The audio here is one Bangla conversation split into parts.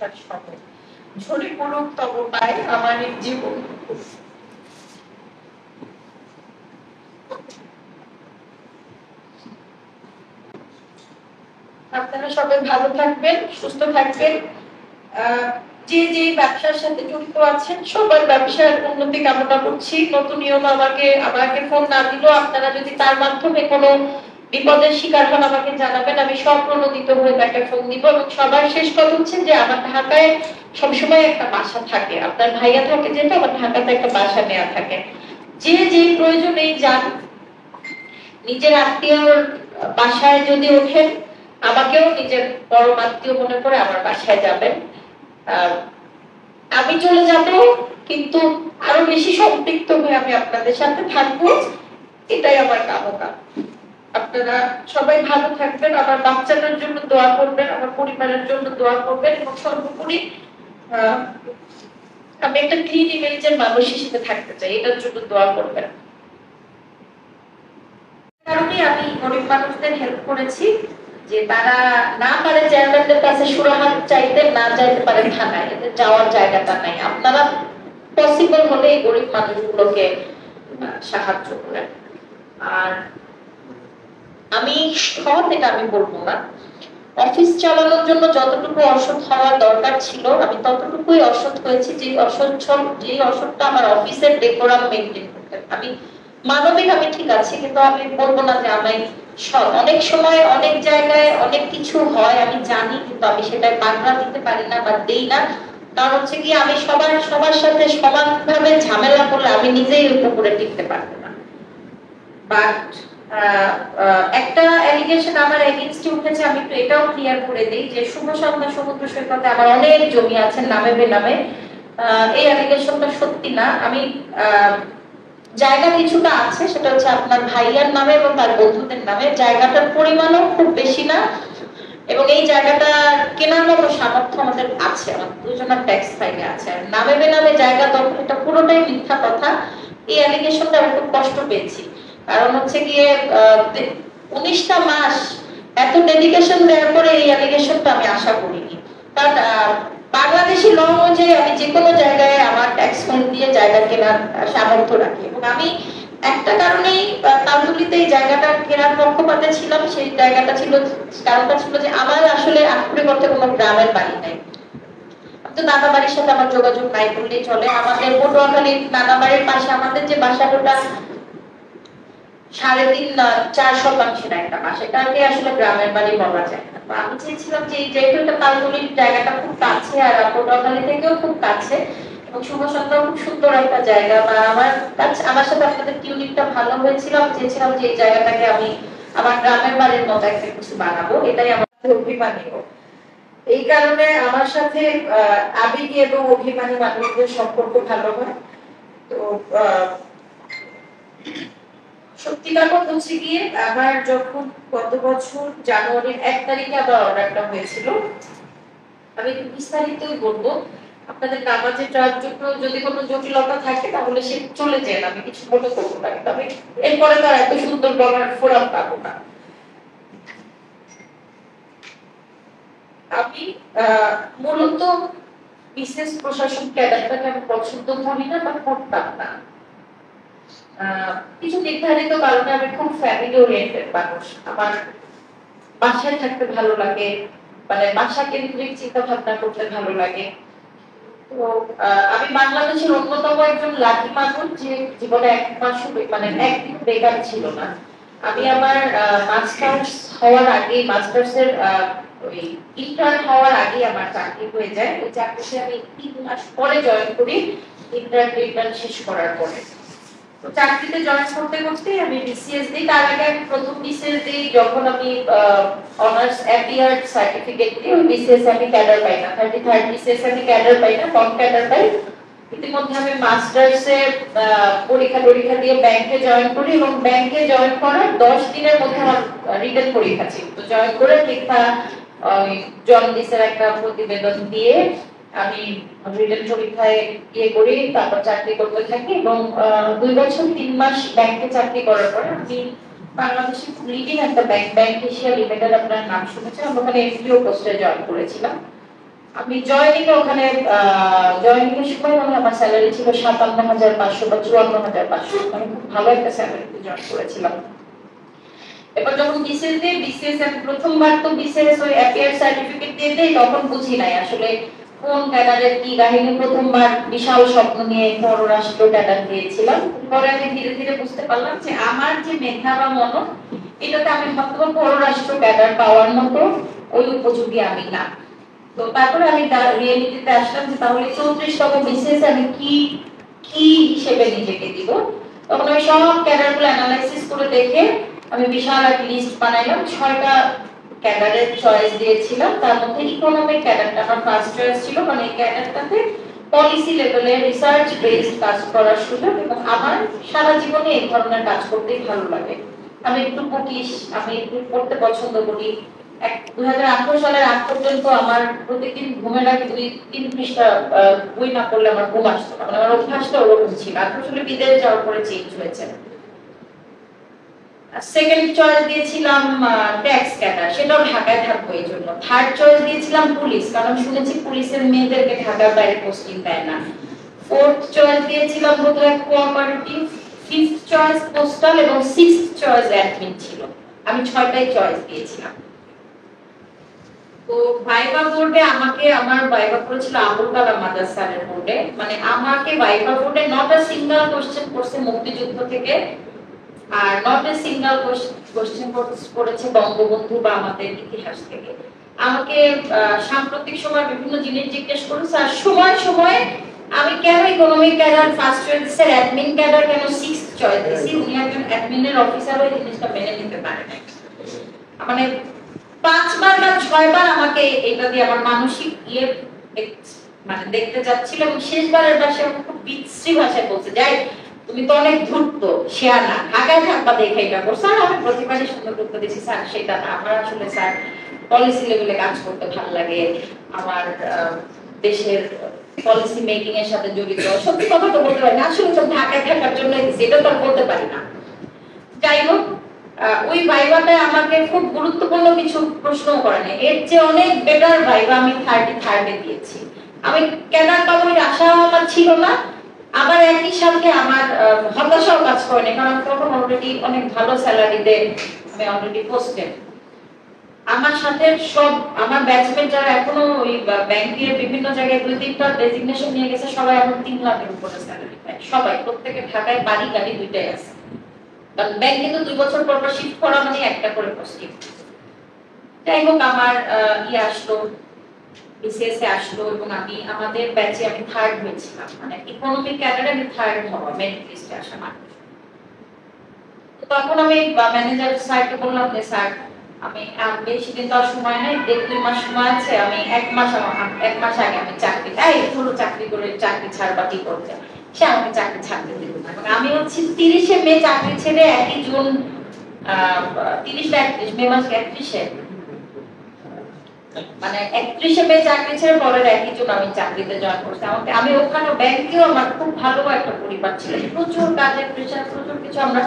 দেখার সময়। ঝরে পড়ুক তব পায় আমার এই জীবন। আপনারা সবাই ভালো থাকবেন, সুস্থ থাকবেন। যে যে ব্যবসার সাথে জড়িত আছেন সবার ব্যবসার উন্নতি কামনা করছি। নতুন নিয়ম আমাকে ফোন না দিলেও আপনারা যদি তার মাধ্যমে কোনো বিপদের শিকার হন আমাকে জানাবেন, আমি স্বপ্রণোদিত হয়ে তাকে ফোন দিব। এবং সবার শেষ কথা হচ্ছে যে আমার ঢাকায় সবসময় একটা বাসা থাকে, আপনার ভাইয়া থাকে যেটা, আমার ঢাকাতে একটা বাসা নেওয়া থাকে। যে যে প্রয়োজনেই যান, নিজের আত্মীয়র বাসায় যদি ওঠেন আমাকেও নিজের পরম আত্মীয় মনে করে আমার বাসায় যাবেন। আমি চলে যাব কিন্তু আরো বেশি সম্পৃক্ত হয়ে আমি আপনাদের সাথে থাকবো, এটাই আমার কামনা। আপনারা সবাই ভালো থাকবেন, আমার বাচ্চাদের জন্য দোয়া করবেন, আমার পরিবারের জন্য দোয়া করবেন এবং সর্বোপরি আমি একটা ক্লিন ইমেজের মানুষ হিসেবে থাকতে চাই, এটার জন্য দোয়া করবেন। কারণে আমি গরিব মানুষদের হেল্প করেছি যে তারা না পারে চেয়ারম্যানদের কাছে সুরাহাত চাইতে, না চাইতে পারে থানায়, এদের যাওয়ার জায়গাটা নাই। আপনারা পসিবল হলে এই গরিব মানুষগুলোকে সাহায্য করেন। আর আমি সৎ এটা আমি বলবো না, অফিস চালানোর জন্য যতটুকু অসৎ হওয়ার দরকার ছিল আমি ততটুকুই অসৎ হয়েছি। যে অসৎটা আমার অফিসের ডেকোরাম মেইনটেইন করতে। আমি মানবিক, আমি ঠিক আছে, কিন্তু আমি বলবো না যে আমি সৎ। অনেক সময় অনেক জায়গায় অনেক কিছু হয় আমি জানি, কিন্তু আমি সেটাই বাগড়া দিতে পারি না বা দেই না। কারণ হচ্ছে কি আমি সবার সাথে সমানভাবে ঝামেলা করলে আমি নিজেই ওর উপরে টিকতে পারবো না। বাট একটা অ্যালিগেশন আমার এগেইনস্টে উঠেছে, আমি একটু এটাও ক্লিয়ার করে দেই যে শুভ সন্ধ্যা সমুদ্র সৈকতে আমার অনেক জমি আছে নামে বেনামে। এই অ্যালিগেশনটা সত্যি না। আমি জায়গা কিছুটা আছে, সেটা হচ্ছে আপনার ভাইয়ার নামে এবং তার বন্ধুদের নামে। জায়গাটার পরিমাণও খুব বেশি না এবং এই জায়গাটা কেনার মতো সামর্থ্য আমাদের আছে, আমাদের দুজনের ট্যাক্স ফাইলে আছে। আর নামে বেনামে জায়গা দখল, এটা পুরোটাই মিথ্যা কথা। এই অ্যালিগেশনটা আমি খুব কষ্ট পেয়েছি, কারণ হচ্ছে গিয়ে 19টা মাস এত ডেডিকেশন দেওয়ার পরে এই অ্যালিগেশনটা আমি আশা করিনি। কারণ বাংলাদেশি ল অনুযায়ী আমি যে কোনো জায়গায় আমার ট্যাক্স ফান্ড দিয়ে জায়গা কেনার সামর্থ্য রাখি এবং আমি একটা কারণেই তালতলিতে এই জায়গাটা কেনার পক্ষপাতে ছিলাম। সেই জায়গাটা ছিল, কারণটা ছিল যে আমার আসলে আক্ষরিক অর্থে কোনো গ্রামের বাড়ি নাই, তো নানা বাড়ির সাথে আমার যোগাযোগ নাই বললেই চলে। আমাদের পটুয়াখালীর নানা বাড়ির পাশে আমাদের যে বাসাটা 3.5-4 শতাংশের একটা বাসা, এটাকে আসলে গ্রামের বাড়ি বলা যায় না। আমি চেয়েছিলাম যে যেহেতু এটা তালতলির জায়গাটা খুব কাছে আর পটুয়াখালী থেকেও খুব কাছে এবং শুভ সন্ধ্যা খুব সুন্দর একটা জায়গা, বা আমার সাথে আপনাদের টিউনিংটা ভালো হয়েছিল, আমি চেয়েছিলাম যে এই জায়গাটাকে আমি আমার গ্রামের বাড়ির মতো একটা কিছু বানাবো, এটাই আমার অভিমানী। এই কারণে আমার সাথে আবেগী এবং অভিমানী মানুষদের সম্পর্ক ভালো হয়। তো সত্যিকার কথা হচ্ছে গিয়ে আমার যখন গত বছর জানুয়ারির 1 তারিখে আবার অর্ডারটা হয়েছিল, আমি একটু বিস্তারিতই বলবো। আপনাদের নামাজে যাওয়ার জন্য যদি কোনো জটিলতা থাকে তাহলে সে চলে যায়, আমি কিছু মনে করবো না, তবে এরপরে তো আর এত সুন্দর বলার ফোরাম পাবো না। আমি মূলত বিশেষ প্রশাসন ক্যাডারটাকে আমি পছন্দ করি না বা করতাম না। কিছু নির্ধারিত কারণে আমি খুব ফ্যামিলি ওরিয়েন্টেড মানুষ। আমার বাসায় থাকতে ভালো লাগে, মানে বাসা কেন্দ্রিক চিন্তা ভাবনা করতে ভালো লাগে। তো আমি বাংলাদেশের অন্যতম একজন লাকি মানুষ যে জীবনে এক মাসও মানে একদিন বেকার ছিল না। আমি আমার মাস্টার্স হওয়ার আগে, মাস্টার্সের ওই ইন্টার্ন হওয়ার আগে আমার চাকরি হয়ে যায়। ওই চাকরিতে আমি 3 মাস পরে জয়েন করি, ইন্টার্ন শেষ করার পরে। তো চাকরিতে জয়েন করতে করতে আমি বিসিএস দিই। তার আগে আমি প্রথম বিসিএস দিই যখন আমি অনার্স এপিআর সার্টিফিকেট দিই। ওই বিসিএস আমি ক্যাডার পাই না, 33rd বিসিএস আমি ক্যাডার পাই না, কম ক্যাডার পাই। ইতিমধ্যে আমি মাস্টার্সে পরীক্ষা দিয়ে ব্যাংকে জয়েন করি এবং ব্যাংকে জয়েন করার 10 দিনের মধ্যে আমার রিটেন পরীক্ষা ছিল। তো জয়েন করে পরীক্ষা জন্ডিসের একটা প্রতিবেদন দিয়ে আমি রিটেন পরীক্ষায় করি, তারপর চাকরি করতে থাকি এবং 2 বছর 3 মাস ব্যাংকে চাকরি করার পরে আমি বাংলাদেশের লিডিং একটা ব্যাংক এশিয়া লিমিটেড, আপনার নাম শুনেছেন, আমি ওখানে এফডিও পোস্টে জয়েন করেছিলাম। আমি জয়েনিং ওখানে জয়েনিং এর সময় মানে আমার স্যালারি ছিল ৫৭,৫০০ বা ৫৪,৫০০, মানে খুব ভালো একটা স্যালারিতে জয়েন করেছিলাম। এবার যখন বিসিএস দিই, বিসিএস আমি প্রথমবার তো বিসিএস ওই অ্যাপিয়ার সার্টিফিকেট দিয়ে দেই, তখন বুঝি নাই আসলে কোন ক্যাডারের কি কাহিনী। প্রথমবার বিশাল স্বপ্ন নিয়ে পররাষ্ট্র ক্যাডার দিয়েছিলাম। পরে আমি ধীরে ধীরে বুঝতে পারলাম যে আমার যে মেধা বা মনন, এটাতে আমি হয়তো পররাষ্ট্র ক্যাডার পাওয়ার মতো ওই উপযোগী আমি না। তো তারপরে আমি রিয়েলিটিতে আসলাম যে তাহলে 34তম বিসিএস আমি কি কি হিসেবে নিজেকে দিব। তখন আমি সব ক্যাডারগুলো অ্যানালাইসিস করে দেখে আমি বিশাল একটা লিস্ট বানাইলাম। 6টা ক্যাডারের চয়েস দিয়েছিলাম, তার মধ্যে ইকোনমিক ক্যাডারটা আমার ফার্স্ট চয়েস ছিল, কারণ এই ক্যাডারটাতে পলিসি লেভেলে রিসার্চ বেসড কাজ করার সুযোগ, এবং আমার সারা জীবনে এই ধরনের কাজ করতেই ভালো লাগে। আমি একটু বুকিশ, আমি একটু পড়তে পছন্দ করি। 2018 সালের আগ পর্যন্ত আমার প্রতিদিন ঘুমের আগে 2-3 পৃষ্ঠা বই না পড়লে আমার ঘুম আসতো না, মানে আমার অভ্যাসটা ওরকম ছিল। 18 সালে বিদেশ যাওয়ার পরে চেঞ্জ হয়েছে। সেকেন্ড চয়েস দিয়েছিলাম ট্যাক্স ক্যাডার, সেটাও ঢাকায় থাকবো এই জন্য। থার্ড চয়েস দিয়েছিলাম পুলিশ, কারণ শুনেছি পুলিশের মেয়েদেরকে ঢাকার বাইরে পোস্টিং দেয় না। ফোর্থ চয়েস দিয়েছিলাম বোধহয় কোঅপারেটিভ। ফিফথ চয়েস পোস্টাল, এবং সিক্সথ চয়েস অ্যাডমিন ছিল। আমি 6টাই চয়েস দিয়েছিলাম। তো ভাইবা বোর্ডে আমাকে, আমার ভাইবা করেছিল আবুল কালাম আজাদ স্যারের বোর্ডে, মানে আমাকে ভাইবা বোর্ডে নট আ সিঙ্গেল কোশ্চেন করছে মুক্তিযুদ্ধ থেকে, are not a single question করেছে বঙ্গবন্ধু বা আমাদের ইতিহাস থেকে। আমাকে সাম্প্রতিক সময় বিভিন্ন জিনিস জিজ্ঞেস করেছে, আর সময় সময় আমি কেন ইকোনমিক ক্যাডার ফার্স্ট চয়েস দিছি, অ্যাডমিন ক্যাডার কেন সিক্সথ চয়েস দিছি। উনি একজন অ্যাডমিনের অফিসার, ওই জিনিসটা মেনে নিতে পারে না। মানে 5বার বা 6বার আমাকে এটা দিয়ে আমার মানসিক ইয়ে মানে দেখতে যাচ্ছিল, এবং শেষবারের বার সে খুব বিশ্রী ভাষায় বলছে, যাই তুমি তো অনেক ধূর্ত, শেয়ানা, ঢাকায় থাকবা দেখে এটা করছো। আর আমি প্রতিবারই সুন্দর করতে দিয়েছি, স্যার সেটা না, আমার আসলে স্যার পলিসি লেভেলে কাজ করতে ভালো লাগে, আমার দেশের পলিসি মেকিং এর সাথে জড়িত। সত্যি কথা তো বলতে পারি না, আসলে তো ঢাকায় থাকার জন্য সেটা তো আর বলতে পারি না। যাই হোক, ওই ভাইভাটা আমাকে খুব গুরুত্বপূর্ণ কিছু প্রশ্ন করেনি, এর যে অনেক বেটার ভাইভা আমি 30 দিয়েছি। আমি ক্যাডার পাবো এই আশা আমার ছিল না, আবার একই সাথে আমার হতাশাও কাজ করেনি, কারণ তখন অলরেডি অনেক ভালো স্যালারিতে আমি অলরেডি পোস্টেড। আমার সাথে সব আমার ব্যাচমেট যারা এখনো ওই ব্যাংকের বিভিন্ন জায়গায় 2-3টা ডেজিগনেশন নিয়ে গেছে, সবাই এখন 3 লাখের উপরে স্যালারি পায়, সবাই। প্রত্যেকে ঢাকায় বাড়ি গাড়ি দুইটাই আছে, কারণ ব্যাংক কিন্তু 2 বছর পর পর শিফট করা মানে একটা করে পোস্টিং। যাই হোক, আমার আসলো, বিসিএস এ আসলো, এবং আমি আমাদের ব্যাচে আমি থার্ড হয়েছিলাম, মানে ইকোনমিক ক্যাডারে আমি থার্ড হওয়া মেরিট লিস্টে আসা মানুষ। তখন আমি ম্যানেজার স্যারকে বললাম যে স্যার, আমি বেশি দিন তো আর সময় নাই, 1-2 মাস সময় আছে, আমি 1 মাস আগে আমি চাকরি, পুরো চাকরি করে চাকরি ছাড়বা কি করতে। সে আমাকে চাকরি ছাড়তে দিল না, এবং আমি হচ্ছে 30শে মে চাকরি ছেড়ে 1 জুন 31 মে মাস 31শে, মানে 31শে মে চাকরি ছেড়ে পরের 1 জুন আমি চাকরিতে জয়েন করছি। আমি ওখানে ব্যাংকেও আমার খুব ভালো একটা পরিবার ছিল, প্রচুর কাজের প্রেশার, প্রচুর কিছু। আমরা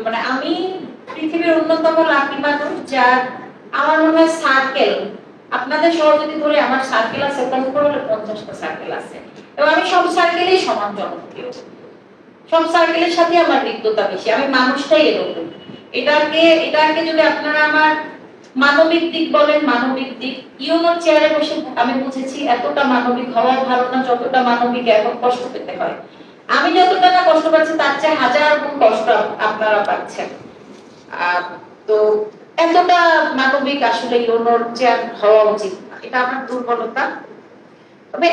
মানে আমি পৃথিবীর অন্যতম লাকি মানুষ যার, আমার মনে হয় সার্কেল, আপনাদের শহর যদি ধরে আমার সার্কেল আছে কম করে 50টা সার্কেল আছে, এবং আমি সব সার্কেলেই সমান জনপ্রিয়, সব সার্কেলের সাথে আমার হৃদ্যতা বেশি, আমি মানুষটাই এরকম। এটাকে যদি আপনারা আমার মানবিক দিক বলেন, মানবিক দিক, ইউনোর চেয়ারে বসে আমি বুঝেছি এতটা মানবিক হওয়া ভালো না যতটা মানবিক এখন কষ্ট পেতে হয়। আমি যতটা না কষ্ট পাচ্ছি তার চেয়ে 1000 গুণ কষ্ট আপনারা পাচ্ছেন। তো এতটা মানবিক আসলে ইউনোর চেয়ার হওয়া উচিত না, এটা আমার দুর্বলতা। তবে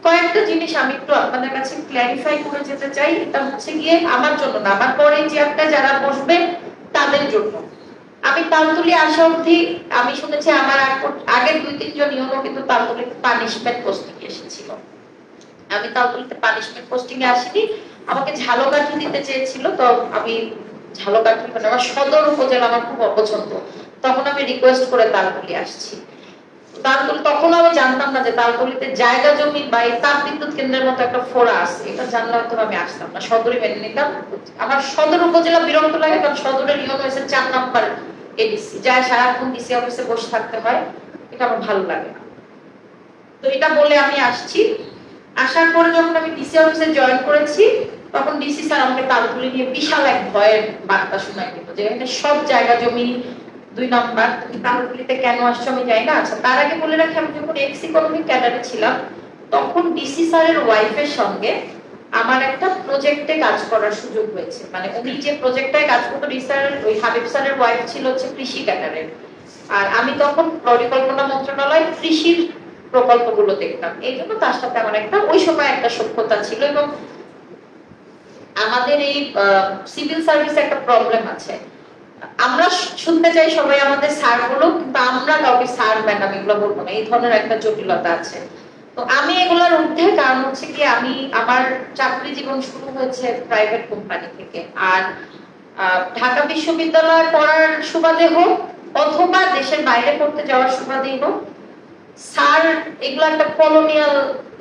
কয়েকটা জিনিস আমি একটু আপনাদের কাছে ক্ল্যারিফাই করে যেতে চাই। এটা হচ্ছে গিয়ে আমার জন্য না, আমার পরে চেয়ারটা যারা বসবে তাদের জন্য। আমি তালতুলি আসা অবধি আমি শুনেছি আমার আগের 2-3 জন ইউনো কিন্তু তালতুলিতে পানিশমেন্ট পোস্টিং এসেছিল। আমি তালতুলিতে পানিশমেন্ট পোস্টিং এ আসিনি, আমাকে ঝালকাঠি দিতে চেয়েছিল। তো আমি ঝালকাঠি, মানে আমার সদর উপজেলা আমার খুব অপছন্দ, তখন আমি রিকোয়েস্ট করে তালতুলি আসছি। তালতুলি তখন আমি জানতাম না যে তালতুলিতে জায়গা জমি বা তাপ বিদ্যুৎ কেন্দ্রের মতো একটা ফোড়া আছে, এটা জানলে হয়তো আমি আসতাম না, সদরে মেনে নিতাম। আমার সদর উপজেলা বিরক্ত লাগে, কারণ সদরের ইউনো হয়েছে 4 নাম্বার এডিসি, যায় সারাক্ষণ ডিসি অফিসে বসে থাকতে হয়, এটা আমার ভালো লাগে না। তো এটা বলে আমি আসছি। আসার পরে যখন আমি ডিসি অফিসে জয়েন করেছি, তখন ডিসি স্যার আমাকে তালপুলি নিয়ে বিশাল এক ভয়ের বার্তা শোনায় দিল যে এখানে সব জায়গা জমি 2 নাম্বার, তুমি তালপুলিতে কেন আসছো আমি জানি না। আচ্ছা, তার আগে বলে রাখি, আমি যখন এক্স ইকোনমিক ক্যাডারে ছিলাম তখন ডিসি স্যারের ওয়াইফের সঙ্গে আমার একটা প্রজেক্টে কাজ করার সুযোগ হয়েছে। মানে উনি যে প্রজেক্টটায় কাজ করতো, ডিসি স্যারের ওই হাবিব স্যারের ওয়াইফ ছিল হচ্ছে কৃষি ক্যাডারে, আর আমি তখন পরিকল্পনা মন্ত্রণালয় কৃষির প্রকল্পগুলো দেখতাম। এই জন্য তার সাথে আমার একটা ওই সময় একটা সখ্যতা ছিল। এবং আমাদের এই সিভিল সার্ভিসে একটা প্রবলেম আছে, আমরা শুনতে চাই সবাই আমাদের স্যার বলো, কিন্তু আমরা কাউকে স্যার ম্যাডাম এগুলো বলবো না, এই ধরনের একটা জটিলতা আছে। তো আমি এগুলোর ঊর্ধ্বে, কারণ হচ্ছে কি আমি আমার চাকরি জীবন শুরু হয়েছে প্রাইভেট কোম্পানি থেকে। আর ঢাকা বিশ্ববিদ্যালয়ে পড়ার সুবাদে হোক অথবা দেশের বাইরে পড়তে যাওয়ার সুবাদেই হোক, স্যার এগুলো একটা কলোনিয়াল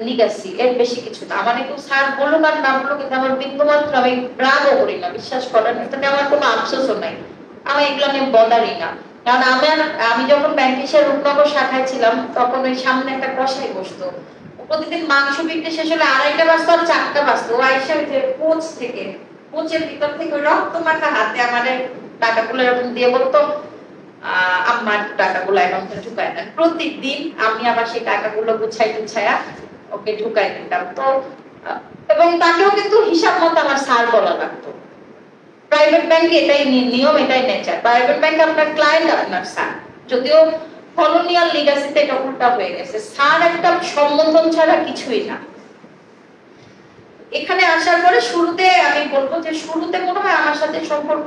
লিগ্যাসি, এর বেশি কিছু না। আমার একটু স্যার বলুক আর না বলুক, কিন্তু আমার বিন্দুমাত্র আমি রাগও করি না, বিশ্বাস করেন, এটাতে আমার কোনো আফসোসও নাই। আমি এগুলো নিয়ে বদারই না। কারণ আমি যখন ব্যাংকিংয়ের রূপনগর শাখায় ছিলাম তখন ওই সামনে একটা কষাই বসতো, প্রতিদিন মাংস বিক্রি শেষ হলে 2:30টা বাজতো আর 4টা বাজতো, ও আইসা যে কোচ থেকে, কোচের ভিতর থেকে রক্ত মাখা হাতে আমাদের টাকাগুলো এরকম দিয়ে বলতো আমার টাকাগুলো অ্যাকাউন্টে ঢুকায় দেন। প্রতিদিন আমি আবার সেই টাকাগুলো গুছাইয়া ওকে ঢুকাই দিতাম। তো এবং তাকেও কিন্তু হিসাব মতো আমার স্যার বলা লাগতো। প্রাইভেট ব্যাংকে এটাই নিয়ম, এটাই নেচার। প্রাইভেট ব্যাংকে আপনার ক্লায়েন্ট আপনার স্যার, যদিও কলোনিয়াল লিগ্যাসিতে এটা উল্টা হয়ে গেছে, স্যার একটা সম্বোধন ছাড়া কিছুই না। এখানে আসার পরে শুরুতে আমি বলবো যে শুরুতে মনে হয় আমার সাথে সম্পর্ক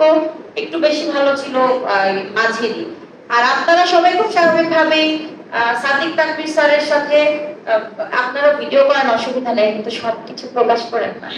একটু বেশি ভালো ছিল মাঝেরই। আর আপনারা সবাই খুব স্বাভাবিকভাবেই সাদিক তানভীর স্যারের সাথে আপনারা ভিডিও করেন, অসুবিধা নেই, কিন্তু সবকিছু প্রকাশ করেন না।